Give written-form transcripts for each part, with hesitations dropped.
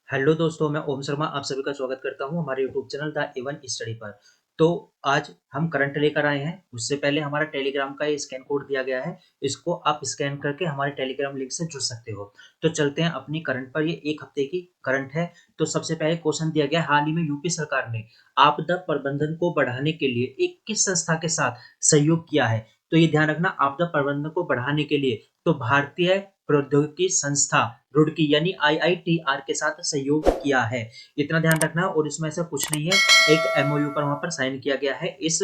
Hello दोस्तों, मैं ओम शर्मा आप सभी का स्वागत करता हूँ हमारे YouTube channel the Avon study पर। तो आज हम करंट लेकर आए हैं। उससे पहले हमारा टेलीग्राम का ये स्कैन कोड दिया गया है। इसको आप स्कैन करके हमारे टेलीग्राम लिंक से जुड़ सकते हो। तो चलते हैं अपनी करंट पर। ये एक हफ्ते की करंट है। तो सबसे पहले क्वेश्चन दिया गया है, हाल ही में यूपी सरकार ने आपदा प्रबंधन को बढ़ाने के लिए एक किस संस्था के साथ सहयोग किया है। तो ये ध्यान रखना, आपदा प्रबंधन को बढ़ाने के लिए तो भारतीय प्रौद्योगिकी संस्था रुड़की यानी आईआईटीआर के साथ सहयोग किया है। इतना ध्यान रखना। और इसमें ऐसा कुछ नहीं है, एक एमओयू पर वहां पर साइन किया गया है इस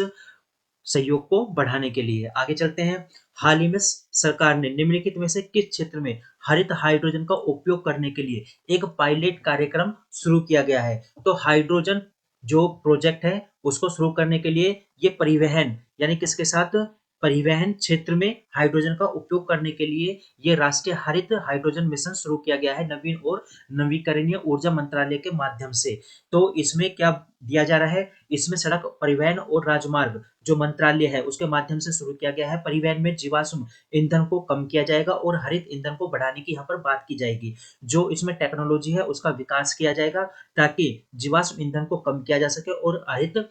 सहयोग को बढ़ाने के लिए। आगे चलते हैं। हाल ही में सरकार ने निम्नलिखित में से किस क्षेत्र में हरित हाइड्रोजन का उपयोग करने के लिए एक पायलट कार्यक्रम शुरू किया गया है। तो हाइड्रोजन जो प्रोजेक्ट है उसको शुरू करने के लिए ये परिवहन यानी किसके साथ, परिवहन क्षेत्र में हाइड्रोजन का उपयोग करने के लिए ये राष्ट्रीय हरित हाइड्रोजन मिशन शुरू किया गया है नवीन और नवीकरणीय ऊर्जा मंत्रालय के माध्यम से। तो इसमें क्या दिया जा रहा है, इसमें सड़क परिवहन और राजमार्ग जो मंत्रालय है उसके माध्यम से शुरू किया गया है। परिवहन में जीवाश्म ईंधन को कम किया जाएगा और हरित ईंधन को बढ़ाने की यहाँ पर बात की जाएगी। जो इसमें टेक्नोलॉजी है उसका विकास किया जाएगा ताकि जीवाश्म ईंधन को कम किया जा सके और हरित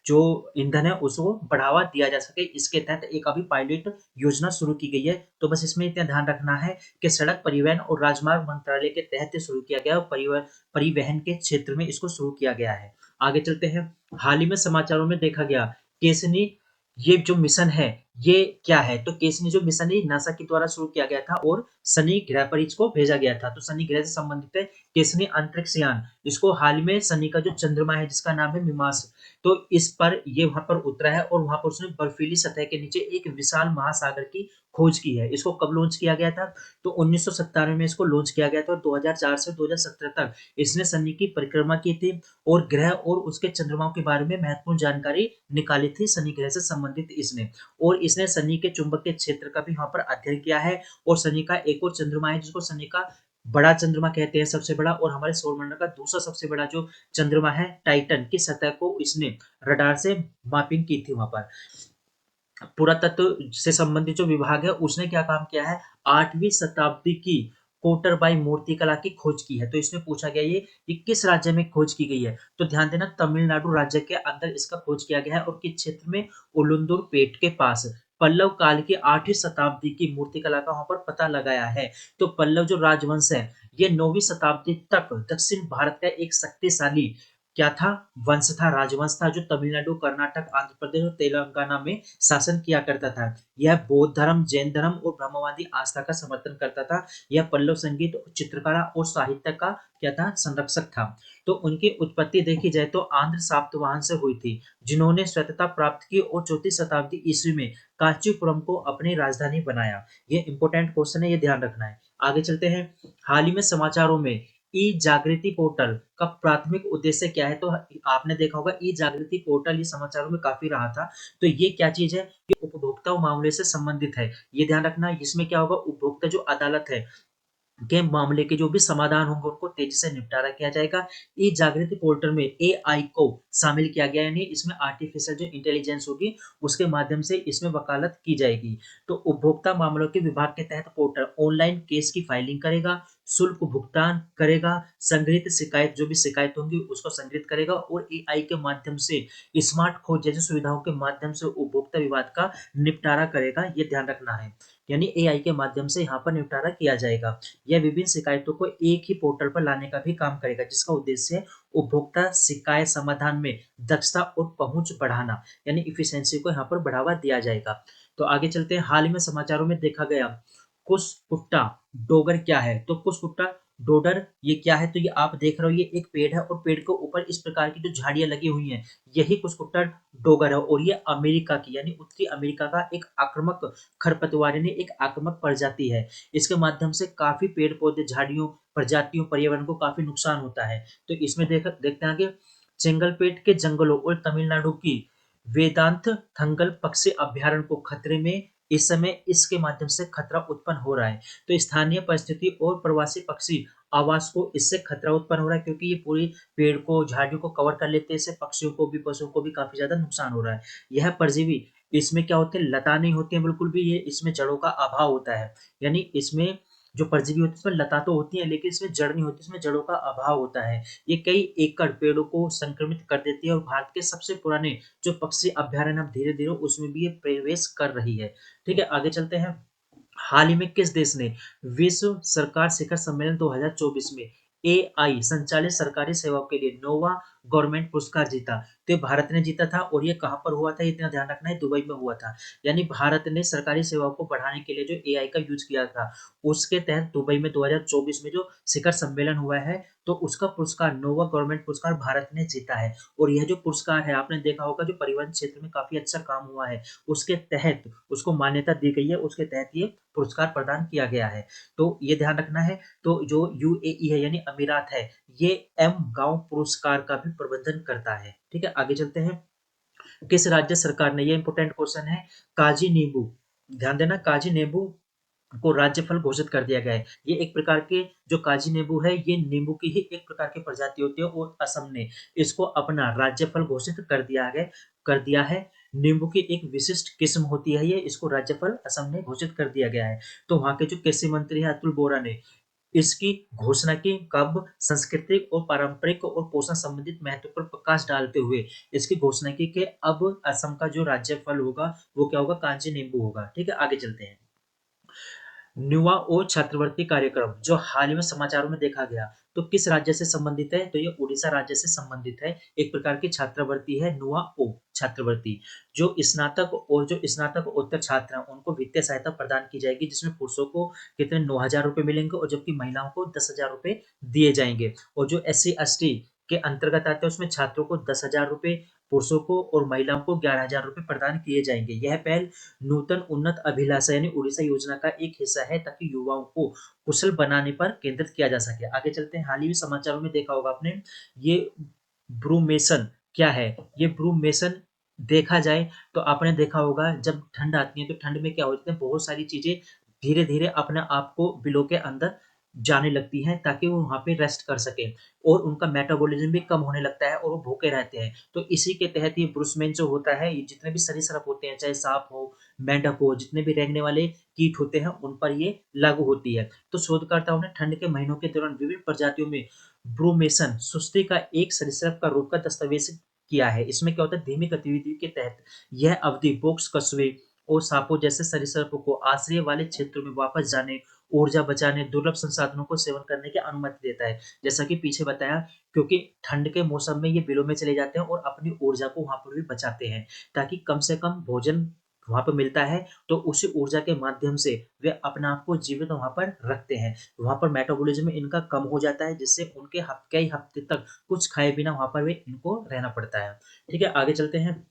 जो ईंधन है उसको बढ़ावा दिया जा सके। इसके तहत एक अभी पायलट योजना शुरू की गई है। तो बस इसमें इतना ध्यान रखना है कि सड़क परिवहन और राजमार्ग मंत्रालय के तहत शुरू किया गया और परिवहन के क्षेत्र में इसको शुरू किया गया है। आगे चलते हैं। हाल ही में समाचारों में देखा गया केसनी ये जो मिशन है ये क्या है। तो केसनी जो मिशन है नासा के द्वारा शुरू किया गया था और शनि ग्रह पर इसको भेजा गया था। तो शनि ग्रह से संबंधित है केसनी अंतरिक्ष यान। इसको हाल में शनि का जो चंद्रमा है जिसका नाम है मिमास, तो इस पर ये वहां पर उतरा है और वहां पर उसने बर्फीली सतह के नीचे एक विशाल महासागर की खोज की है। इसको कब लॉन्च किया गया था, तो 1997 में इसको लॉन्च किया गया था और 2004 से 2017 तक इसने शनि की परिक्रमा की थी और ग्रह और उसके चंद्रमाओं के बारे में महत्वपूर्ण जानकारी निकाली थी शनि ग्रह से संबंधित इसने। और इसने शनि के चुंबकीय क्षेत्र का भी वहां पर अध्ययन किया है। और शनि का एक और चंद्रमा है जिसको शनि का बड़ा चंद्रमा कहते हैं, सबसे बड़ा, और हमारे सौरमंडल का दूसरा सबसे बड़ा जो चंद्रमा है टाइटन की सतह को इसने रडार से मैपिंग की थी। वहां पर पुरातत्व से संबंधित जो विभाग है उसने क्या काम किया है, 8वीं शताब्दी की कोटरबाई मूर्तिकला की खोज की है। तो इसमें पूछा गया ये किस राज्य में खोज की गई है। तो ध्यान देना, तमिलनाडु राज्य के अंदर इसका खोज किया गया है और किस क्षेत्र में, उलुंदुर पेट के पास। पल्लव काल की 8वीं शताब्दी की मूर्तिकला का वहां पर पता लगाया है। तो पल्लव जो राजवंश है ये 9वीं शताब्दी तक दक्षिण भारत का एक शक्तिशाली क्या था, वंश था, राजवंश था, जो तमिलनाडु, कर्नाटक, आंध्र प्रदेश और तेलंगाना में शासन किया करता था। यह बौद्ध धर्म, जैन धर्म और ब्रह्मवादी आस्था का समर्थन करता था। यह पल्लव संगीत, चित्रकला और साहित्य का क्या था, संरक्षक था। तो उनकी उत्पत्ति देखी जाए तो आंध्र सातवाहन से हुई थी जिन्होंने स्वतंत्रता प्राप्त की और 4वीं शताब्दी ईस्वी में कांचीपुरम को अपनी राजधानी बनाया। ये इंपॉर्टेंट क्वेश्चन है, ये ध्यान रखना है। आगे चलते हैं। हाल ही में समाचारों में ई जागृति पोर्टल का प्राथमिक उद्देश्य क्या है। तो आपने देखा होगा ई जागृति पोर्टल ये समाचारों में काफी रहा था। तो ये क्या चीज है, ये उपभोक्ता मामले से संबंधित है। ये ध्यान रखना, इसमें क्या होगा, उपभोक्ता जो अदालत है के मामले के जो भी समाधान होंगे उनको तेजी से निपटारा किया जाएगा। ई जागृति पोर्टल में एआई को शामिल किया गया, यानी इसमें आर्टिफिशियल जो इंटेलिजेंस होगी उसके माध्यम से इसमें वकालत की जाएगी। तो उपभोक्ता मामलों के विभाग के तहत पोर्टल ऑनलाइन केस की फाइलिंग करेगा, शुल्क भुगतान करेगा, संग्रहित शिकायत जो भी शिकायत होंगी उसको संग्रहित करेगा और एआई के माध्यम से स्मार्ट खोज जैसी सुविधाओं के माध्यम से उपभोक्ता विवाद का निपटारा करेगा। ये ध्यान रखना है, यानी एआई के माध्यम से यहाँ पर निपटारा किया जाएगा। यह विभिन्न शिकायतों को एक ही पोर्टल पर लाने का भी काम करेगा जिसका उद्देश्य है उपभोक्ता शिकायत समाधान में दक्षता और पहुंच बढ़ाना, यानी इफिशियंसी को यहाँ पर बढ़ावा दिया जाएगा। तो आगे चलते हैं। हाल ही में समाचारों में देखा गया कुसकुट्टा डोगर क्या है। तो कुसकुट्टा डोडर ये क्या है, तो ये आप देख रहे हो ये एक पेड़ है और पेड़ के ऊपर इस प्रकार की जो झाड़ियां लगी हुई हैं यही कुसकुट्टा डोगर है। और ये अमेरिका की यानी उत्तरी अमेरिका का एक आक्रामक खरपतवार यानी एक आक्रामक प्रजाति है। इसके माध्यम से काफी पेड़ पौधे, झाड़ियों, प्रजातियों, पर्यावरण को काफी नुकसान होता है। तो इसमें देखते हैं आगे। चेंगलपेट के जंगलों और तमिलनाडु की वेदांत थंगल पक्षी अभ्यारण्य को खतरे में, इस समय इसके माध्यम से खतरा उत्पन्न हो रहा है। तो स्थानीय परिस्थिति और प्रवासी पक्षी आवास को इससे खतरा उत्पन्न हो रहा है क्योंकि ये पूरी पेड़ को, झाड़ियों को कवर कर लेते हैं। इससे पक्षियों को भी, पशुओं को भी काफी ज्यादा नुकसान हो रहा है। यह परजीवी इसमें क्या होते हैं, लता नहीं होती है बिल्कुल भी, ये इसमें जड़ों का अभाव होता है। यानी इसमें जो परजीवी होते हैं इसमें लता तो होती है लेकिन इसमें जड़ नहीं होती, इसमें जड़ों का अभाव होता है। ये कई एकड़ पेड़ों को संक्रमित कर देती है और भारत के सबसे पुराने जो पक्षी अभ्यारण्य अब धीरे-धीरे उसमें भी ये प्रवेश कर रही है। ठीक है, आगे चलते हैं। हाल ही में किस देश ने विश्व सरकार शिखर सम्मेलन 2024 में एआई संचालित सरकारी सेवाओं के लिए नोवा गवर्नमेंट पुरस्कार जीता? तो ये भारत ने जीता था और ये कहाँ पर हुआ था, इतना ध्यान रखना है, दुबई में हुआ था। यानी भारत ने सरकारी सेवाओं को बढ़ाने के लिए जो एआई का यूज किया था, उसके तहत दुबई में 2024 में जो शिखर सम्मेलन हुआ है, तो उसका पुरस्कार नोवा गवर्नमेंट पुरस्कार भारत ने जीता है। और यह जो पुरस्कार है, आपने देखा होगा, जो परिवहन क्षेत्र में काफी अच्छा काम हुआ है, उसके तहत उसको मान्यता दी गई है, उसके तहत ये पुरस्कार प्रदान किया गया है। तो ये ध्यान रखना है। तो जो यूएई है यानी अमीरात है, ये एम गांव पुरस्कार का भी प्रबंधन करता है। ठीक है, आगे चलते हैं। किस राज्य सरकार ने, ये इंपोर्टेंट क्वेश्चन है, काजी नींबू, ध्यान देना, काजी नींबू को राज्य फल घोषित कर दिया गया है। ये एक प्रकार के जो काजी नींबू है, ये नींबू की ही एक प्रकार की प्रजाति होती है और असम ने इसको अपना राज्य फल घोषित कर दिया है। नींबू की एक विशिष्ट किस्म होती है ये, इसको राज्य फल असम ने घोषित कर दिया गया है। तो वहाँ के जो कृषि मंत्री है अतुल बोरा ने इसकी घोषणा की कब? सांस्कृतिक और पारंपरिक और पोषण संबंधित महत्व पर प्रकाश डालते हुए इसकी घोषणा की कि अब असम का जो राज्य फल होगा वो क्या होगा? कांची नींबू होगा। ठीक है, आगे चलते हैं। युवा और छात्रवृत्ति कार्यक्रम जो हाल ही में समाचारों में देखा गया, तो किस राज्य से संबंधित है? तो ये उड़ीसा राज्य से संबंधित है। एक प्रकार की छात्रवृत्ति है नुआ ओ छात्रवृत्ति। जो स्नातक उत्तर छात्र हैं उनको वित्तीय सहायता प्रदान की जाएगी, जिसमें पुरुषों को कितने 9,000 रुपए मिलेंगे और जबकि महिलाओं को 10,000 रुपए दिए जाएंगे। और जो SC ST के अंतर्गत आते हैं उसमें छात्रों को 10,000 रुपए, पुरुषों को और महिलाओं को 11,000 रुपए प्रदान किए जाएंगे। यह पहल नूतन उन्नत अभिलाषा यानी उड़ीसा योजना का एक हिस्सा है ताकि युवाओं को कुशल बनाने पर केंद्रित किया जा सके। आगे चलते हैं। हाल ही में समाचारों में देखा होगा आपने, ये ब्रूमेसन क्या है? ये ब्रूमेसन देखा जाए तो आपने देखा होगा, जब ठंड आती है तो ठंड में क्या होता है, बहुत सारी चीजें धीरे धीरे अपने आप को बिलो के अंदर जाने लगती हैं ताकि वो वहां पे रेस्ट कर सके और उनका मेटाबॉलिज्म भी कम होने लगता है और वो भूखे रहते हैं। तो इसी के तहत ये ब्रुसमेन जो होता है, ये जितने भी सरीसृप होते हैं, चाहे सांप हो, मेंढक हो, जितने भी रेंगने वाले कीट होते हैं उन पर ये लागू होती है। तो शोधकर्ताओं ने ठंड के महीनों के दौरान विभिन्न प्रजातियों में ब्रूमेसन सुस्ती का एक सरीसृप का रोग का दस्तावेज किया है। इसमें क्या होता है, धीमी गतिविधि के तहत यह अवधि बोक्स कछुए और सांपों जैसे सरीसृपों को आश्रय वाले क्षेत्रों में वापस जाने, ऊर्जा बचाने, दुर्लभ संसाधनों को सेवन करने की अनुमति देता है। जैसा कि पीछे बताया, क्योंकि ठंड के मौसम में ये बिलों में चले जाते हैं और अपनी ऊर्जा को वहां पर भी बचाते हैं ताकि कम से कम भोजन वहां पर मिलता है, तो उसी ऊर्जा के माध्यम से वे अपने आप को जीवित वहां पर रखते हैं। वहां पर मेटाबॉलिज्म इनका कम हो जाता है जिससे उनके कई हफ्ते तक कुछ खाए बिना वहां पर वे इनको रहना पड़ता है। ठीक है, आगे चलते हैं।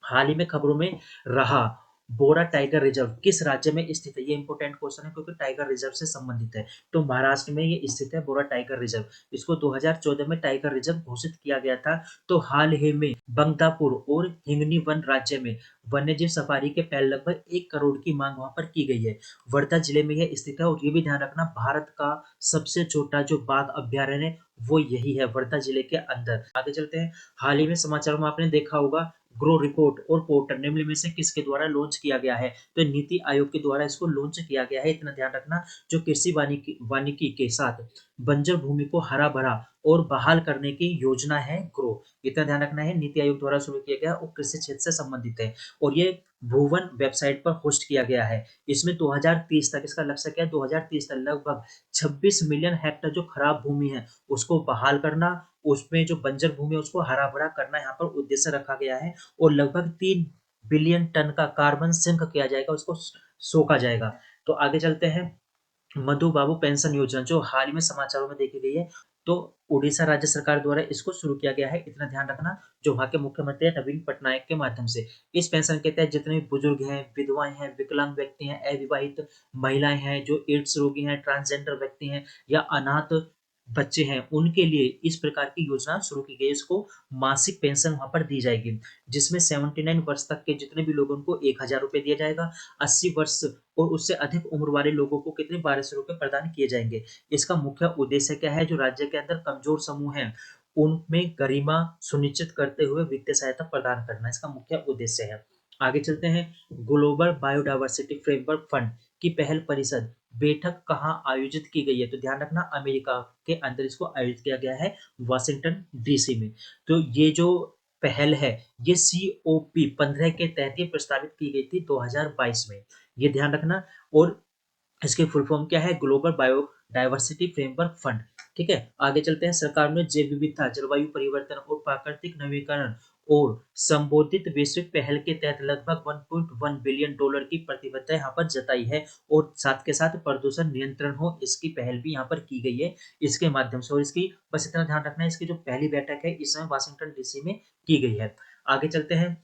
हाल ही में खबरों में रहा बोरा टाइगर रिजर्व किस राज्य में स्थित है? ये इंपॉर्टेंट क्वेश्चन है क्योंकि टाइगर रिजर्व से संबंधित है। तो महाराष्ट्र में ये स्थित है बोरा टाइगर रिजर्व। इसको 2014 में टाइगर रिजर्व घोषित किया गया था। तो हाल ही में बंगतापुर और हिंगनी वन राज्य में वन्यजीव सफारी के पहले लगभग 1 करोड़ की मांग वहां पर की गई है। वर्धा जिले में यह स्थित है और ये भी ध्यान रखना, भारत का सबसे छोटा जो बाघ अभ्यारण्य है वो यही है, वर्धा जिले के अंदर। आगे चलते हैं। हाल ही में समाचार में आपने देखा होगा, ग्रो रिपोर्ट और पोर्टल निम्न में से किसके द्वारा लॉन्च किया गया है? तो नीति आयोग के द्वारा इसको लॉन्च किया गया है, इतना ध्यान रखना। जो कृषि वानिकी के साथ बंजर भूमि को हरा भरा और बहाल करने की योजना है ग्रो, इतना ध्यान रखना है। नीति आयोग द्वारा शुरू किया गया और कृषि क्षेत्र से संबंधित है और ये भुवन वेबसाइट पर होस्ट किया गया है। इसमें 2030 तक इसका लक्ष्य क्या है? 2030 तक लगभग 26 मिलियन हेक्टेयर जो खराब भूमि है उसको बहाल करना, उसमें जो बंजर भूमि है उसको हरा भरा करना यहाँ पर उद्देश्य रखा गया है और लगभग 3 बिलियन टन का कार्बन सिंक किया जाएगा, उसको सोखा जाएगा। तो आगे चलते हैं। मधु बाबू पेंशन योजना जो हाल ही में समाचारों में देखी गई है, तो उड़ीसा राज्य सरकार द्वारा इसको शुरू किया गया है, इतना ध्यान रखना। जो वहां के मुख्यमंत्री है नवीन पटनायक के माध्यम से इस पेंशन के तहत जितने भी बुजुर्ग हैं, विधवाएं हैं, विकलांग व्यक्ति हैं, अविवाहित महिलाएं हैं, जो एड्स रोगी हैं, ट्रांसजेंडर व्यक्ति हैं या अनाथ बच्चे हैं, उनके लिए इस प्रकार की योजना शुरू की गई है। इसको मासिक पेंशन वहां पर दी जाएगी, जिसमें 79 वर्ष तक के जितने भी लोगों को 1,000 रुपए दिया जाएगा। 80 वर्ष और उससे अधिक उम्र वाले लोगों को कितने 1200 रुपए प्रदान किए जाएंगे। इसका मुख्य उद्देश्य क्या है? जो राज्य के अंदर कमजोर समूह हैं उनमें गरिमा सुनिश्चित करते हुए वित्तीय सहायता प्रदान करना इसका मुख्य उद्देश्य है। आगे चलते हैं। ग्लोबल बायोडायवर्सिटी फ्रेमवर्क फंड की पहल परिषद बैठक कहाँ आयोजित की गई है? तो ध्यान रखना अमेरिका के अंदर इसको आयोजित किया गया है, वाशिंगटन डीसी में। तो ये जो पहल है, ये COP 15 के तहत ये प्रस्तावित की गई थी 2022 में। ये ध्यान रखना। और इसकी फुल फॉर्म क्या है? Global biodiversity framework fund. ठीक है, आगे चलते हैं। सरकार ने जैव विविधता, जलवायु परिवर्तन और प्राकृतिक नवीकरण और संबोधित वैश्विक पहल के तहत लगभग 1.1 बिलियन डॉलर की प्रतिबद्धता यहाँ पर जताई है। और साथ के साथ प्रदूषण नियंत्रण हो, इसकी पहल भी यहाँ पर की गई है इसके माध्यम से। और इसकी बस इतना ध्यान रखना है, इसकी जो पहली बैठक है इसमें वाशिंगटन डीसी में की गई है। आगे चलते हैं।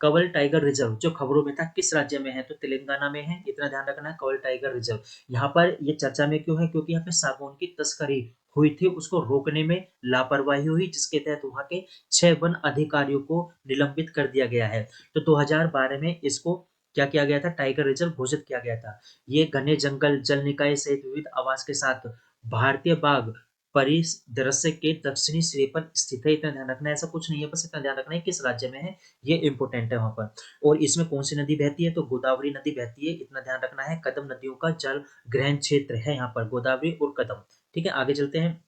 कवल टाइगर रिजर्व जो खबरों में था, किस राज्य में है? तो तेलंगाना में है। इतना ध्यान रखना है, कवल टाइगर रिजर्व। यहाँ पर ये चर्चा में क्यों है? क्योंकि यहाँ पे सागौन की तस्करी हुई थी, उसको रोकने में लापरवाही हुई, जिसके तहत वहां के 6 वन अधिकारियों को निलंबित कर दिया गया है। तो 2012 में इसको क्या किया गया था? टाइगर रिजर्व घोषित किया गया था। ये घने जंगल, जल निकाय सहित विविध आवास के साथ भारतीय बाघ परिदृश्य के दक्षिणी सिरे पर स्थित है। इतना ध्यान रखना है, ऐसा कुछ नहीं है, बस इतना ध्यान रखना है किस राज्य में है, ये इंपॉर्टेंट है वहां पर। और इसमें कौन सी नदी बहती है? तो गोदावरी नदी बहती है। इतना ध्यान रखना है, कदम नदियों का जल ग्रहण क्षेत्र है यहाँ पर गोदावरी और कदम। ठीक है, आगे चलते हैं।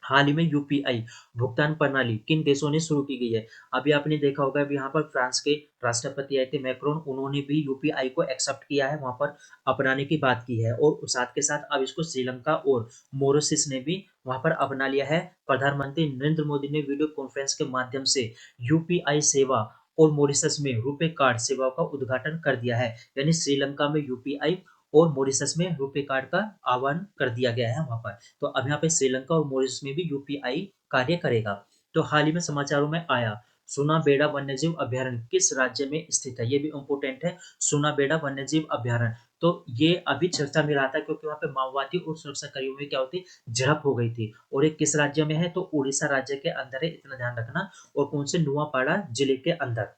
हाल ही में यूपीआई भुगतान प्रणाली किन देशों ने शुरू की गई है? अभी आपने देखा होगा, अभी यहाँ पर फ्रांस के राष्ट्रपति आए थे मैक्रोन, उन्होंने भी यूपीआई को एक्सेप्ट किया है, वहां पर अपनाने की बात की है। और साथ के साथ अब इसको श्रीलंका और मॉरिशस ने भी वहां पर अपना लिया है। प्रधानमंत्री नरेंद्र मोदी ने वीडियो कॉन्फ्रेंस के माध्यम से यूपीआई सेवा और मॉरिशस में रुपे कार्ड सेवाओं का उद्घाटन कर दिया है। यानी श्रीलंका में यूपीआई और मॉरिशस में रुपे कार्ड का आह्वान कर दिया गया है वहां पर। तो अब यहाँ पे श्रीलंका और मॉरिशस में भी यूपीआई कार्य करेगा। तो हाल ही में समाचारों में आया, सुनाबेड़ा वन्यजीव अभयारण्य किस राज्य में स्थित है? ये भी इम्पोर्टेंट है, सुनाबेड़ा वन्यजीव अभयारण्य। तो ये अभी चर्चा में रहा था, क्योंकि वहां पे माओवादी और सुरक्षा कर्मियों में क्या होती, झड़प हो गई थी। और ये किस राज्य में है? तो उड़ीसा राज्य के अंदर है, इतना ध्यान रखना। और कौन से? नुआपाड़ा जिले के अंदर।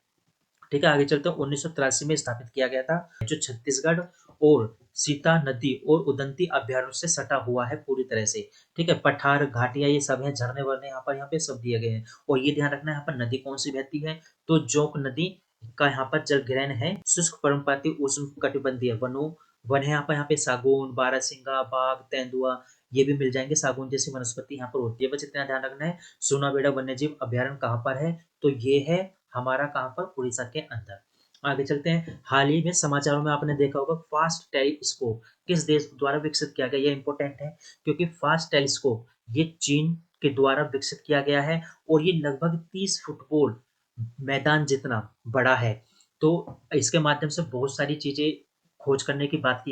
ठीक है, आगे चलते हैं। 1983 में स्थापित किया गया था, जो छत्तीसगढ़ और सीता नदी और उदंती अभ्यारण्य से सटा हुआ है पूरी तरह से। ठीक है, पठार, घाटियां, ये सब है, झरने वरने यहाँ पे सब दिए गए हैं। और ये ध्यान रखना है, यहाँ पर नदी कौन सी बहती है? तो जोंक नदी का यहाँ पर जल ग्रहण है। शुष्क पर्णपाती उष्ण कटिबंधीय वनों वन है यहाँ पे सागौन, बारहसिंगा, बाघ, तेंदुआ, ये भी मिल जाएंगे। सागौन जैसी वनस्पति यहाँ पर होती है, बस इतना ध्यान रखना है। सोनाबेड़ा वन्यजीव अभ्यारण्य कहाँ पर है? तो ये है हमारा कहाँ पर? उड़ीसा के अंदर। आगे चलते हैं। हाल ही में समाचारों में आपने देखा होगा, फास्ट टेलीस्कोप किस देश द्वारा विकसित किया गया? ये इंपॉर्टेंट है, क्योंकि फास्ट टेलीस्कोप ये चीन के द्वारा विकसित किया गया है। और ये लगभग 30 फुटबॉल मैदान जितना बड़ा है। तो इसके माध्यम से बहुत सारी चीजें खोज करने की बात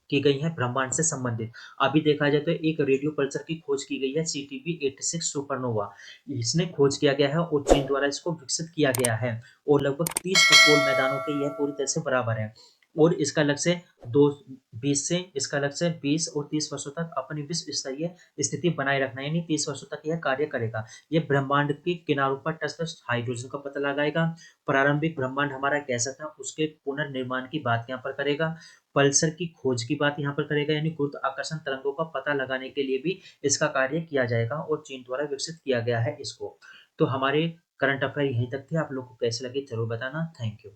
की गई है ब्रह्मांड से संबंधित। अभी देखा जाए तो एक रेडियो पल्सर की खोज की गई है, CTV-86 सुपरनोवा। इसने खोज किया गया है और चीन द्वारा इसको विकसित किया गया है। और लगभग 30 फुटबॉल मैदानों के यह पूरी तरह से बराबर है। और इसका लक्ष्य दो 20 से इसका लक्ष्य 20 और 30 वर्षों तक अपनी विश्व स्तरीय स्थिति बनाए रखना है, यानी 30 वर्षों तक यह कार्य करेगा। ये ब्रह्मांड के किनारों पर टच हाइड्रोजन का पता लगाएगा। प्रारंभिक ब्रह्मांड हमारा कैसा था, उसके पुनर्निर्माण की बात यहाँ पर करेगा। पल्सर की खोज की बात यहाँ पर करेगा, यानी गुरुत्वाकर्षण तरंगों का पता लगाने के लिए भी इसका कार्य किया जाएगा, और चीन द्वारा विकसित किया गया है इसको। तो हमारे करंट अफेयर यहीं तक थे। आप लोग को कैसे लगे जरूर बताना। Thank you.